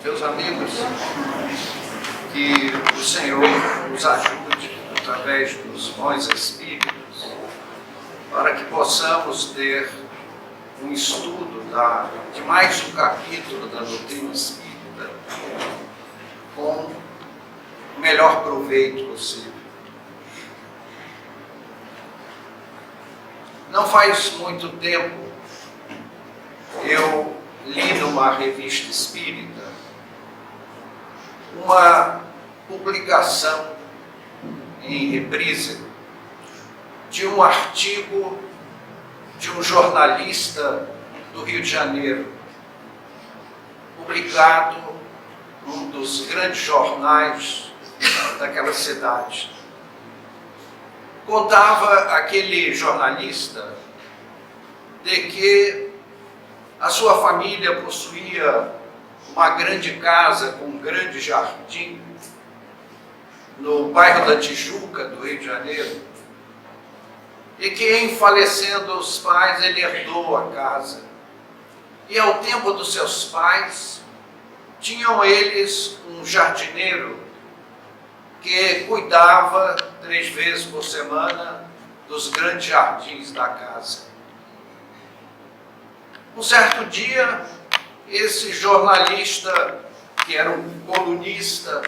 Meus amigos, que o Senhor nos ajude através dos bons espíritos para que possamos ter um estudo de mais um capítulo da doutrina espírita com o melhor proveito possível. Não faz muito tempo eu li numa revista espírita uma publicação em reprise de um artigo de um jornalista do Rio de Janeiro, publicado num dos grandes jornais daquela cidade. Contava aquele jornalista de que a sua família possuía uma grande casa com um grande jardim no bairro da Tijuca, do Rio de Janeiro, e que, em falecendo os pais, ele herdou a casa. E ao tempo dos seus pais, tinham eles um jardineiro que cuidava 3 vezes por semana dos grandes jardins da casa. Um certo dia, esse jornalista, que era um colunista,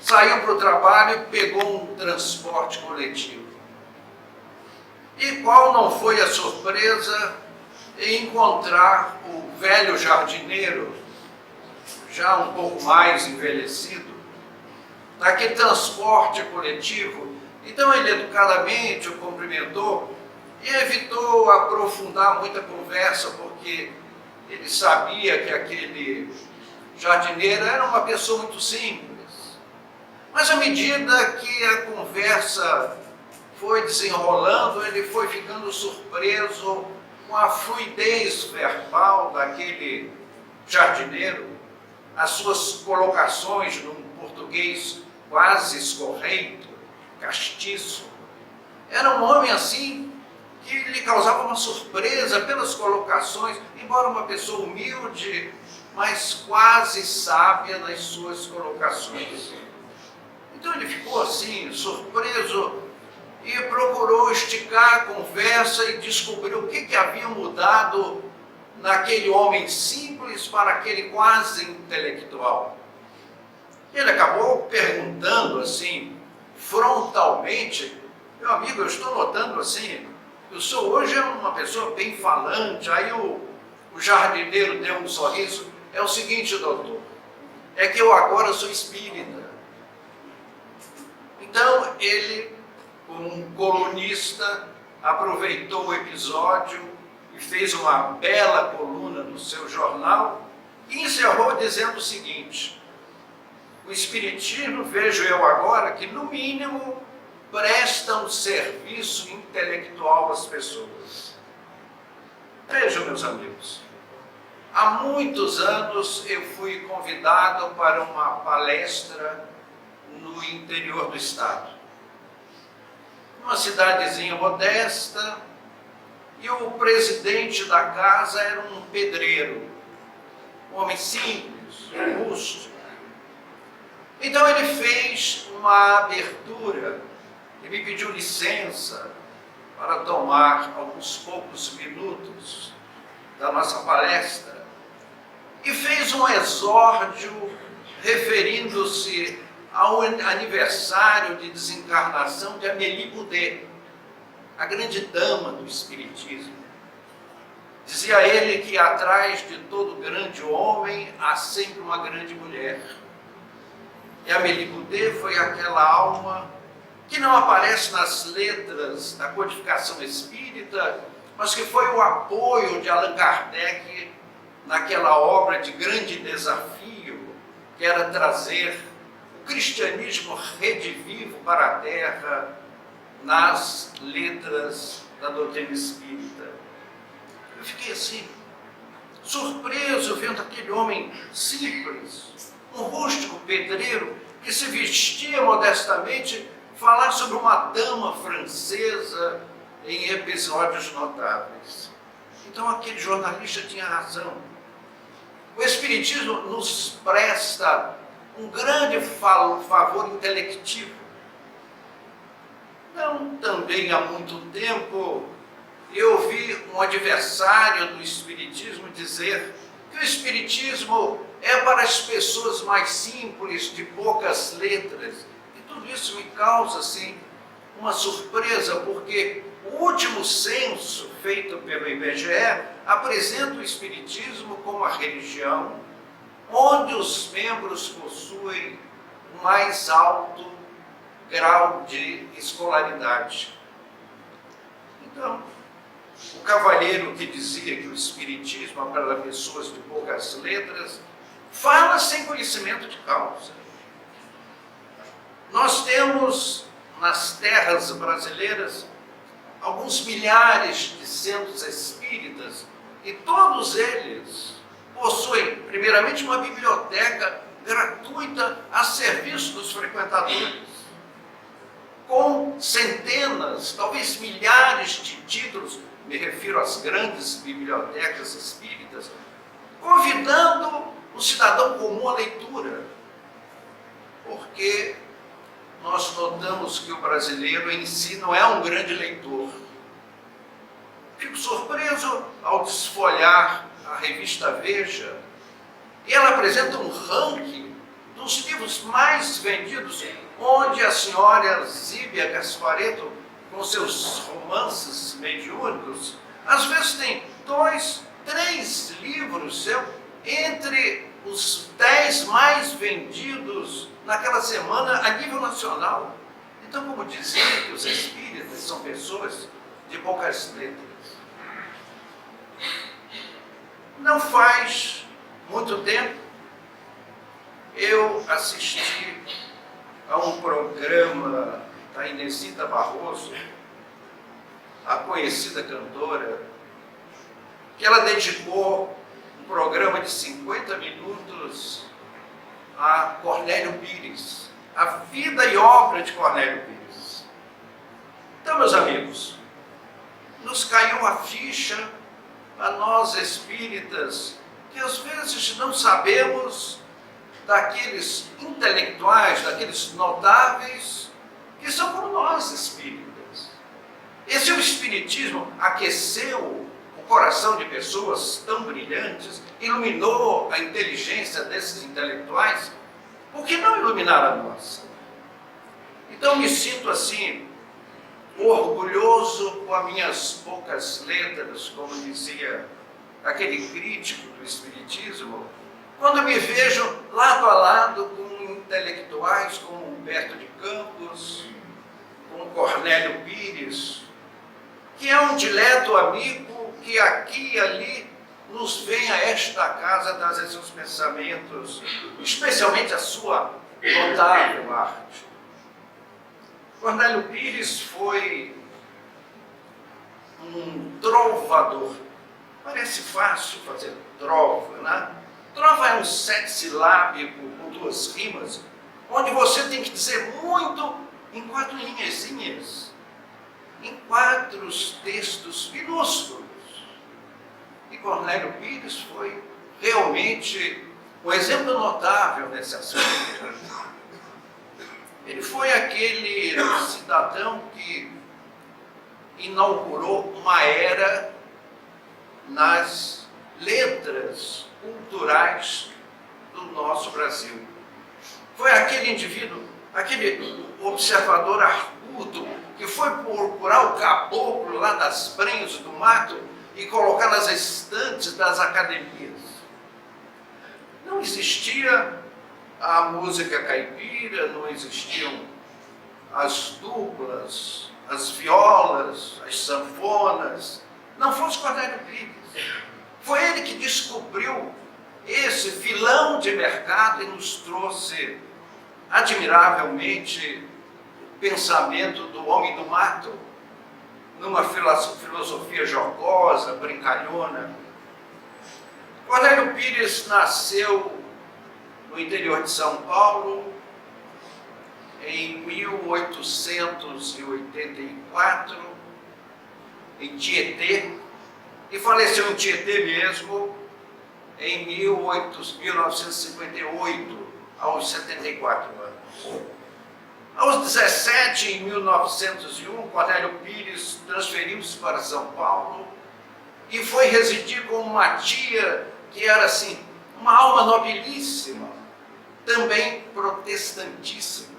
saiu para o trabalho e pegou um transporte coletivo. E qual não foi a surpresa em encontrar o velho jardineiro, já um pouco mais envelhecido, naquele transporte coletivo. Então ele educadamente o cumprimentou e evitou aprofundar muita conversa, porque ele sabia que aquele jardineiro era uma pessoa muito simples. Mas à medida que a conversa foi desenrolando, ele foi ficando surpreso com a fluidez verbal daquele jardineiro, as suas colocações num português quase escorreito, castiço. Era um homem assim que lhe causava uma surpresa pelas colocações, embora uma pessoa humilde, mas quase sábia nas suas colocações. Então ele ficou assim, surpreso, e procurou esticar a conversa e descobriu o que havia mudado naquele homem simples para aquele quase intelectual. Ele acabou perguntando assim, frontalmente: meu amigo, eu estou notando assim, o senhor hoje é uma pessoa bem falante. Aí o jardineiro deu um sorriso. É o seguinte, doutor, é que eu agora sou espírita. Então ele, como um colunista, aproveitou o episódio e fez uma bela coluna no seu jornal e encerrou dizendo o seguinte: o espiritismo, vejo eu agora, que no mínimo presta um serviço intelectual às pessoas. Vejam, meus amigos, há muitos anos eu fui convidado para uma palestra no interior do estado, numa cidadezinha modesta, e o presidente da casa era um pedreiro, um homem simples, rústico. Então ele fez uma abertura e me pediu licença para tomar alguns poucos minutos da nossa palestra e fez um exórdio referindo-se ao aniversário de desencarnação de Amélie Boudet, a grande dama do espiritismo. Dizia ele que atrás de todo grande homem há sempre uma grande mulher. E Amélie Boudet foi aquela alma que não aparece nas letras da codificação espírita, mas que foi o apoio de Allan Kardec naquela obra de grande desafio, que era trazer o cristianismo redivivo para a Terra nas letras da doutrina espírita. Eu fiquei assim, surpreso vendo aquele homem simples, um rústico pedreiro que se vestia modestamente, falar sobre uma dama francesa em episódios notáveis. Então aquele jornalista tinha razão. O Espiritismo nos presta um grande favor intelectivo. Não também há muito tempo eu ouvi um adversário do Espiritismo dizer que o Espiritismo é para as pessoas mais simples, de poucas letras. E tudo isso me causa, assim, uma surpresa, porque o último censo feito pelo IBGE apresenta o Espiritismo como a religião onde os membros possuem o mais alto grau de escolaridade. Então, o cavalheiro que dizia que o Espiritismo é para pessoas de poucas letras, fala sem conhecimento de causa. Nós temos nas terras brasileiras alguns milhares de centros espíritas e todos eles possuem, primeiramente, uma biblioteca gratuita a serviço dos frequentadores, com centenas, talvez milhares de títulos, me refiro às grandes bibliotecas espíritas, convidando o cidadão comum à leitura, porque nós notamos que o brasileiro em si não é um grande leitor. Fico surpreso ao desfolhar a revista Veja, e ela apresenta um ranking dos livros mais vendidos, onde a senhora Zíbia Gasparetto, com seus romances mediúnicos, às vezes tem 2, 3 livros entre os 10 mais vendidos naquela semana a nível nacional. Então, como dizer que os espíritas são pessoas de poucas letras? Não faz muito tempo eu assisti a um programa da Inesita Barroso, a conhecida cantora, que ela dedicou um programa de 50 minutos a Cornélio Pires, a vida e obra de Cornélio Pires. Então, meus amigos, nos caiu a ficha a nós espíritas, que às vezes não sabemos daqueles intelectuais, daqueles notáveis, que são como nós espíritas. Esse o Espiritismo aqueceu o coração de pessoas tão brilhantes, iluminou a inteligência desses intelectuais, por que não iluminar a nossa? Então me sinto assim, orgulhoso com as minhas poucas letras, como dizia aquele crítico do Espiritismo, quando me vejo lado a lado com intelectuais como Humberto de Campos, como Cornélio Pires, que é um dileto amigo que aqui e ali nos vem a esta casa trazer seus pensamentos, especialmente a sua notável arte. Cornélio Pires foi um trovador. Parece fácil fazer trova, né? Trova é um sete-silábico com 2 rimas, onde você tem que dizer muito em 4 linhazinhas, em 4 textos minúsculos. E Cornélio Pires foi realmente um exemplo notável nesse aspecto. Ele foi aquele cidadão que inaugurou uma era nas letras culturais do nosso Brasil. Foi aquele indivíduo, aquele observador arguto, que foi procurar o caboclo lá das prenhas do mato e colocar nas estantes das academias. Não existia a música caipira, não existiam as duplas, as violas, as sanfonas. Não fosse Cornélio Pires. Foi ele que descobriu esse filão de mercado e nos trouxe admiravelmente o pensamento do homem do mato, numa filosofia jocosa, brincalhona. Cornélio Pires nasceu no interior de São Paulo em 1884, em Tietê, e faleceu em Tietê mesmo em 1958, aos 74 anos. Aos 17, em 1901, Cornélio Pires transferiu-se para São Paulo e foi residir com uma tia que era, assim, uma alma nobilíssima, também protestantíssima.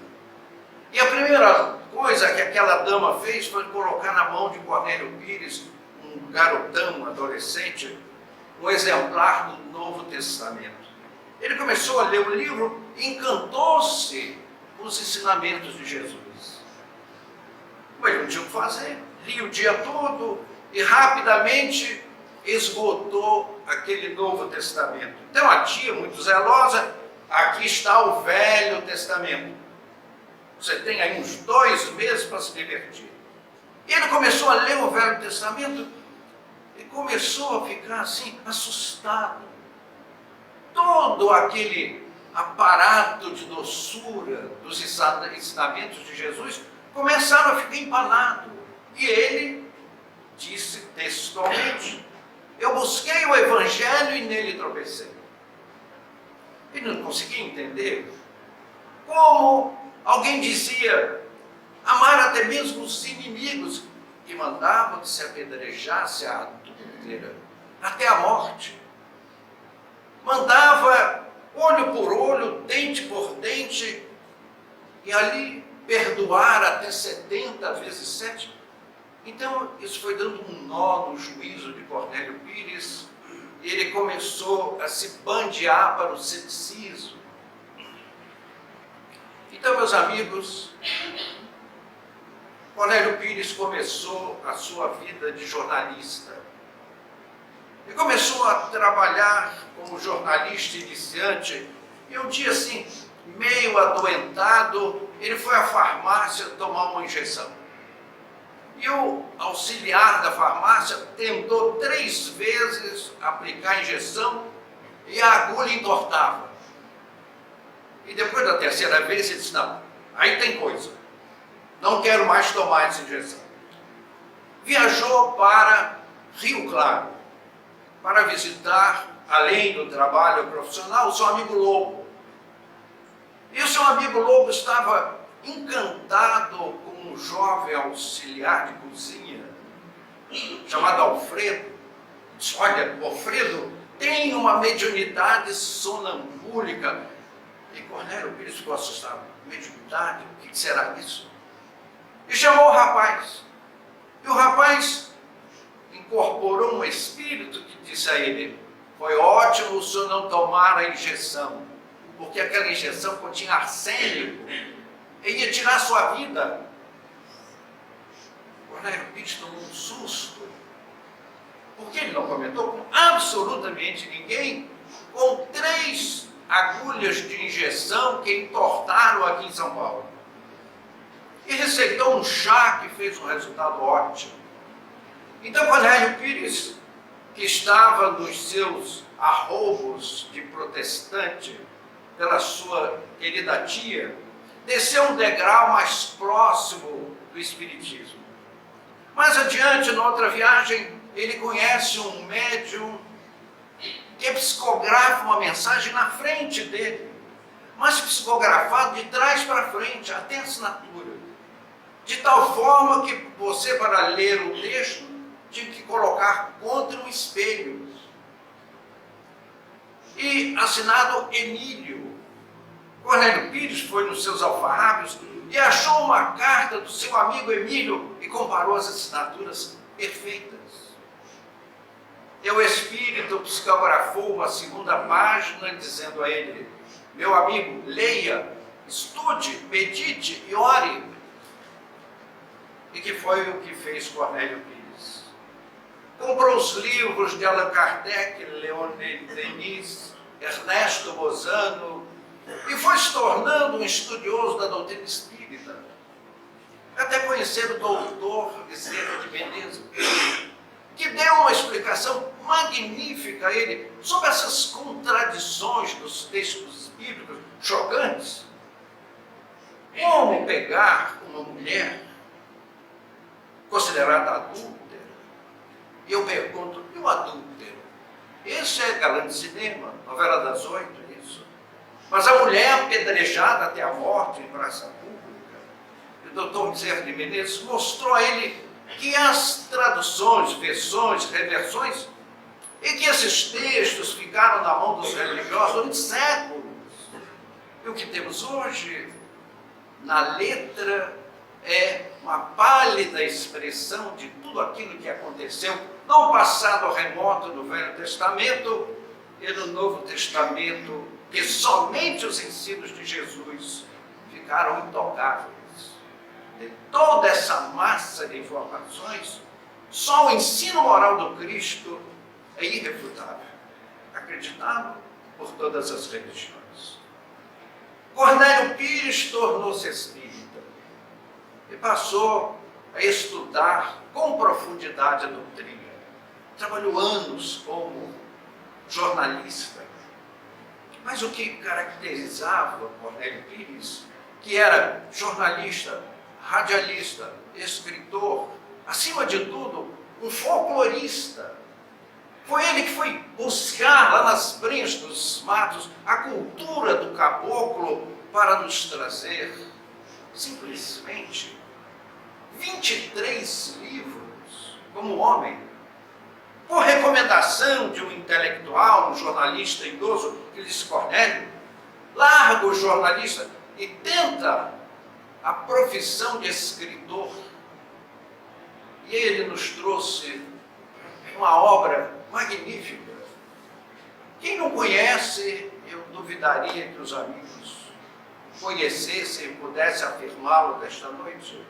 E a primeira coisa que aquela dama fez foi colocar na mão de Cornélio Pires, um garotão, um adolescente, um exemplar do Novo Testamento. Ele começou a ler o livro e encantou-se com os ensinamentos de Jesus. Mas não tinha o que fazer, lia o dia todo e rapidamente esgotou aquele Novo Testamento. Então a tia, muito zelosa, aqui está o Velho Testamento. Você tem aí uns 2 meses para se divertir. E ele começou a ler o Velho Testamento e começou a ficar assim, assustado. Todo aquele aparato de doçura dos ensinamentos de Jesus começaram a ficar empalado. E ele disse textualmente: eu busquei o Evangelho e nele tropecei. Ele não conseguia entender como alguém dizia amar até mesmo os inimigos e mandava que se apedrejasse a adúltera até a morte. Mandava olho por olho, dente por dente, e ali perdoar até 70 vezes 7. Então, isso foi dando um nó no juízo de Cornélio Pires, e ele começou a se bandear para o ceticismo. Então, meus amigos, Cornélio Pires começou a sua vida de jornalista. E começou a trabalhar como jornalista iniciante, e um dia assim, meio adoentado, ele foi à farmácia tomar uma injeção. E o auxiliar da farmácia tentou 3 vezes aplicar a injeção e a agulha entortava. E depois da 3ª vez ele disse: não, aí tem coisa, não quero mais tomar essa injeção. Viajou para Rio Claro para visitar, além do trabalho profissional, o seu amigo Lobo. E o seu amigo Lobo estava encantado com um jovem auxiliar de cozinha, chamado Alfredo. Disse: olha, o Alfredo tem uma mediunidade sonambúlica. E Cornélio Pires ficou assustado. Mediunidade? O que será isso? E chamou o rapaz. E o rapaz incorporou um espírito que disse a ele: foi ótimo o senhor não tomar a injeção, porque aquela injeção continha arsênico e ia tirar a sua vida. Cornélio Pires tomou um susto, porque ele não comentou com absolutamente ninguém, com 3 agulhas de injeção que entortaram aqui em São Paulo. E receitou um chá que fez um resultado ótimo. Então Cornélio Pires, que estava nos seus arroubos de protestante pela sua querida tia, desceu um degrau mais próximo do espiritismo. Mais adiante, na outra viagem, ele conhece um médium que psicografa uma mensagem na frente dele, mas psicografado de trás para frente, até a assinatura, de tal forma que você, para ler o texto, tinha que colocar contra um espelho. E assinado Emílio. Cornélio Pires foi nos seus alfarrábios e achou uma carta do seu amigo Emílio e comparou as assinaturas perfeitas. E o espírito psicografou uma 2ª página dizendo a ele: meu amigo, leia, estude, medite e ore. E que foi o que fez Cornélio Pires. Comprou os livros de Allan Kardec, Leonel Denis, Ernesto Bozano, e foi se tornando um estudioso da doutrina espírita, até conhecer o doutor Bezerra de Menezes, que deu uma explicação magnífica a ele sobre essas contradições dos textos bíblicos chocantes. Como pegar uma mulher considerada adúltera? E eu pergunto: e o adúltero? Esse é galã de cinema, novela das 8, isso. Mas a mulher apedrejada até a morte em praça pública, o doutor Bezerra de Menezes mostrou a ele que as traduções, versões, reversões, e que esses textos ficaram na mão dos religiosos durante séculos. E o que temos hoje na letra é uma pálida expressão de tudo aquilo que aconteceu no passado remoto do Velho Testamento e no Novo Testamento, que somente os ensinos de Jesus ficaram intocáveis. De toda essa massa de informações, só o ensino moral do Cristo é irrefutável, acreditado por todas as religiões. Cornélio Pires tornou-se espírita e passou a estudar com profundidade a doutrina. Trabalhou anos como jornalista. Mas o que caracterizava Cornélio Pires, que era jornalista, radialista, escritor, acima de tudo, um folclorista. Foi ele que foi buscar lá nas brenhas dos matos a cultura do caboclo para nos trazer, simplesmente, 23 livros como homem, por recomendação de um intelectual, um jornalista idoso, que disse: Cornélio, larga o jornalista e tenta a profissão de escritor. E ele nos trouxe uma obra magnífica. Quem não conhece, eu duvidaria que os amigos conhecessem e pudessem afirmá-lo desta noite.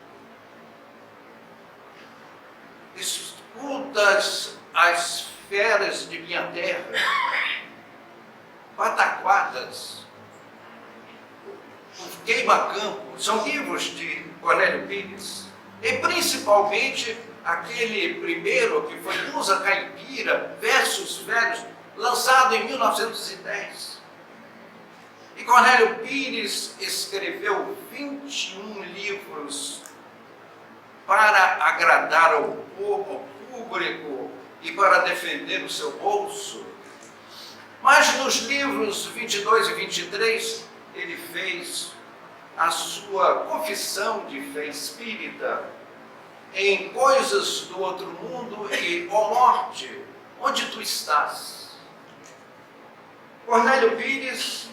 Escutas as feras de minha terra, Pataquadas, o Queima-Campo, são livros de Cornélio Pires, e principalmente aquele primeiro que foi Musa Caipira, Versos Velhos, lançado em 1910. E Cornélio Pires escreveu 21 livros para agradar ao público e para defender o seu bolso. Mas nos livros 22 e 23, ele fez a sua confissão de fé espírita em Coisas do Outro Mundo e Ó Morte, onde tu estás? Cornélio Pires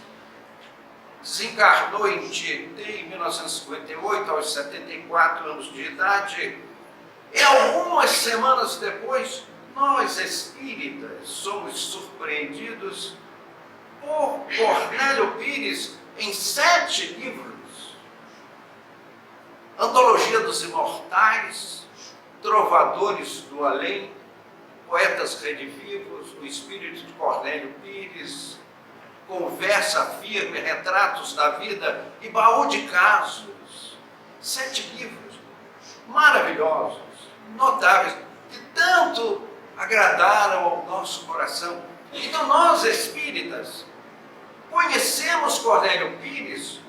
desencarnou em Tietê em 1958, aos 74 anos de idade, e algumas semanas depois, nós espíritas somos surpreendidos por Cornélio Pires em 7 livros. Antologia dos Imortais, Trovadores do Além, Poetas Redivivos, O Espírito de Cornélio Pires, Conversa Firme, Retratos da Vida e Baú de Casos. 7 livros maravilhosos, notáveis, que tanto agradaram ao nosso coração. Então nós, espíritas, conhecemos Cornélio Pires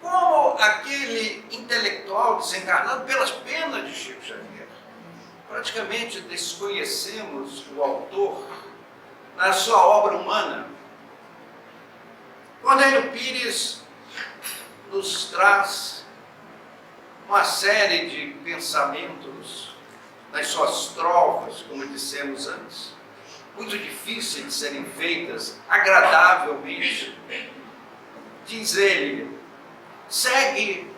como aquele intelectual desencarnado pelas penas de Chico Xavier. Praticamente desconhecemos o autor na sua obra humana. Cornélio Pires nos traz uma série de pensamentos nas suas trovas, como dissemos antes, muito difíceis de serem feitas agradavelmente. Diz ele: segue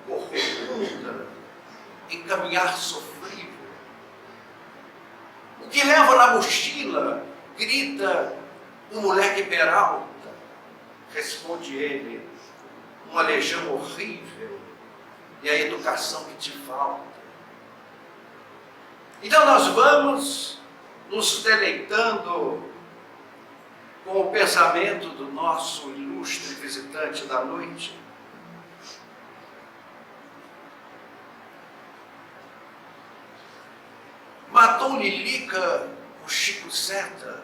o corcunda em caminhar sofrível. O que leva na mochila, grita o moleque peralta. Responde ele: uma legião horrível e a educação que te falta. Então nós vamos nos deleitando com o pensamento do nosso ilustre visitante da noite. Matou Lilica o Chico Seta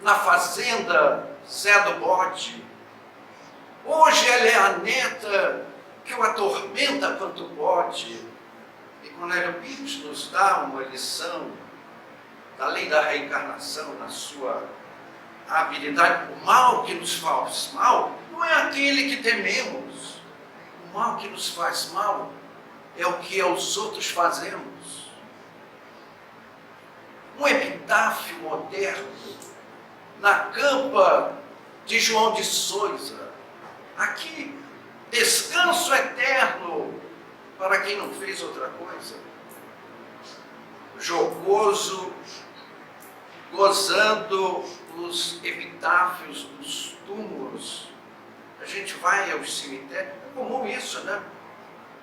na fazenda Zé do Bode. Hoje ela é a neta que o atormenta quanto pode. E Cornélio Pires nos dá uma lição da lei da reencarnação, na sua habilidade, o mal que nos faz mal não é aquele que tememos. O mal que nos faz mal é o que aos outros fazemos. Um epitáfio moderno na campa de João de Souza. Aqui, descanso eterno para quem não fez outra coisa. Jocoso, gozando os epitáfios dos túmulos. A gente vai aos cemitérios, é comum isso, né?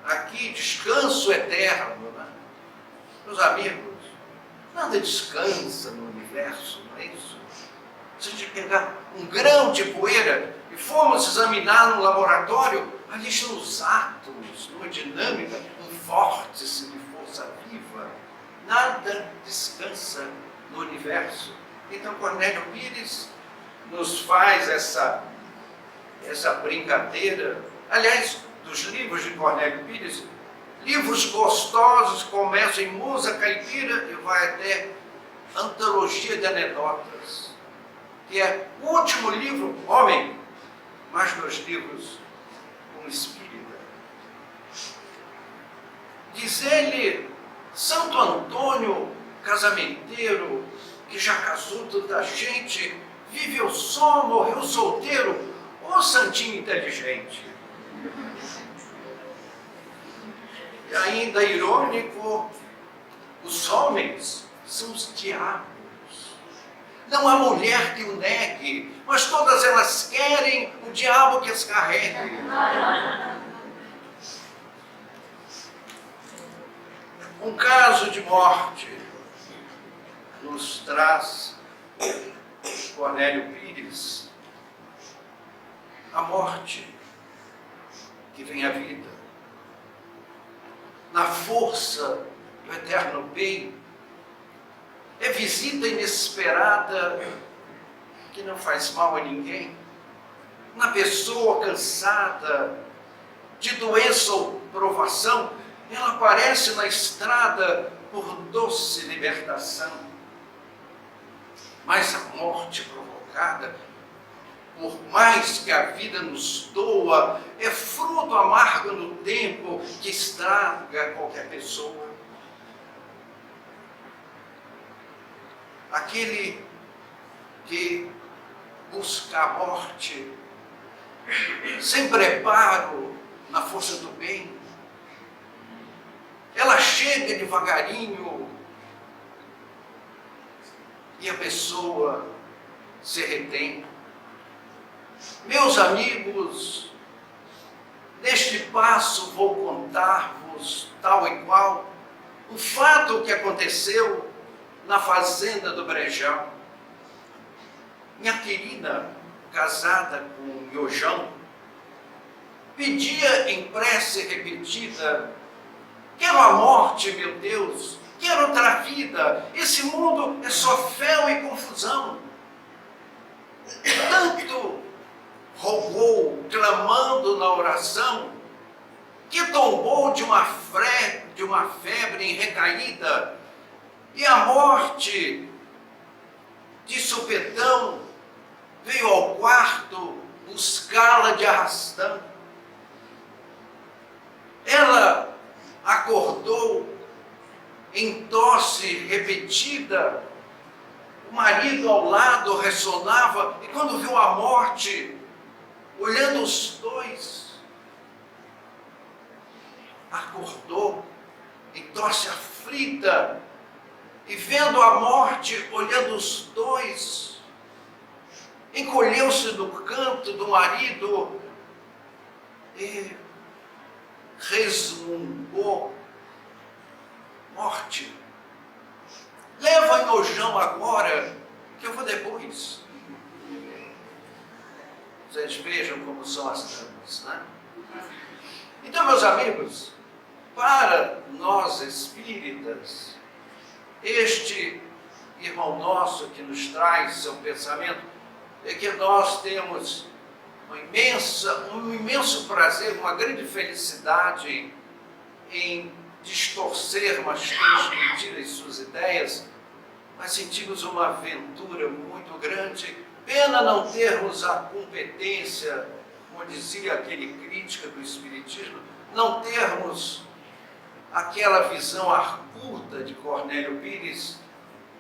Aqui, descanso eterno, né? Meus amigos, nada descansa no universo, não é isso? Se a gente pegar um grão de poeira e formos examinar no laboratório, ali estão os átomos, numa dinâmica, um vórtice de força viva. Nada descansa no universo. Então, Cornélio Pires nos faz essa brincadeira. Aliás, dos livros de Cornélio Pires, livros gostosos começam em Musa Caipira e vai até Antologia de Anedotas, que é o último livro, homem, mais 2 livros com espírita. Diz ele, Santo Antônio, casamenteiro, que já casou tanta gente, viveu só, morreu solteiro, ô santinho inteligente. E ainda irônico, os homens são os diabos. Não há mulher que o negue, mas todas elas querem o diabo que as carregue. Um caso de morte nos traz Cornélio Pires. A morte que vem à vida. Na força do eterno bem, é visita inesperada que não faz mal a ninguém. Na pessoa cansada de doença ou provação, ela aparece na estrada por doce libertação. Mas a morte provocada, por mais que a vida nos doa, é fruto amargo no tempo que estraga qualquer pessoa. Aquele que busca a morte sem preparo na força do bem, ela chega devagarinho e a pessoa se retém. Meus amigos, neste passo vou contar-vos, tal e qual, um fato que aconteceu na fazenda do Brejão. Minha querida, casada com Miojão, pedia em prece repetida: quero a morte, meu Deus, quero outra vida, esse mundo é só fel e confusão. Tanto rogou, clamando na oração, que tombou de uma febre em recaída, e a morte, de supetão, veio ao quarto buscá-la de arrastão. Ela acordou em tosse repetida, o marido ao lado ressonava, e quando viu a morte, olhando os dois, acordou em tosse aflita, e vendo a morte, olhando os dois, encolheu-se no canto do marido e resmungou: morte, leva Miojão agora, que eu vou depois. Vocês vejam como são as damas, né? Então, meus amigos, para nós espíritas, este irmão nosso que nos traz seu pensamento é que nós temos um imenso prazer, uma grande felicidade em distorcer, mas transmitir as suas ideias mas sentimos uma aventura muito grande. Pena não termos a competência, como dizia aquele crítico do Espiritismo, não termos aquela visão arcuta de Cornélio Pires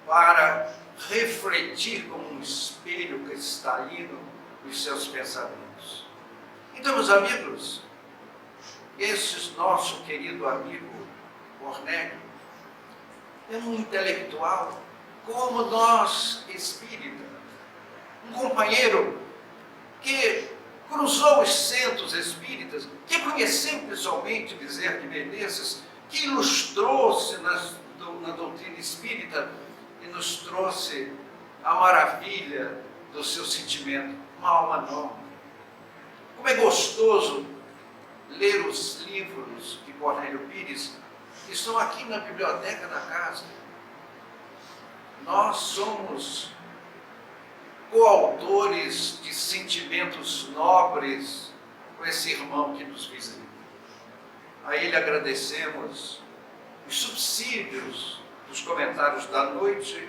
para refletir como um espelho cristalino os seus pensamentos. Então, meus amigos, esse nosso querido amigo Cornélio é um intelectual como nós, espírita, um companheiro que cruzou os centros espíritas, que conheceu pessoalmente Bezerra de Menezes, que ilustrou-se na doutrina espírita e nos trouxe a maravilha do seu sentimento, uma alma nova. Como é gostoso ler os livros de Cornélio Pires, que estão aqui na biblioteca da casa. Nós somos coautores de sentimentos nobres com esse irmão que nos visita. A ele agradecemos os subsídios dos comentários da noite,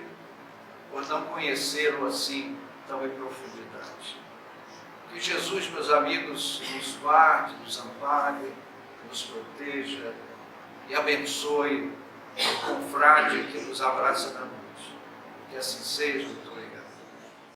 por não conhecê-lo assim tão em profundidade. Que Jesus, meus amigos, nos guarde, nos ampare, nos proteja e abençoe o confrade que nos abraça na noite. Que assim seja, doutor.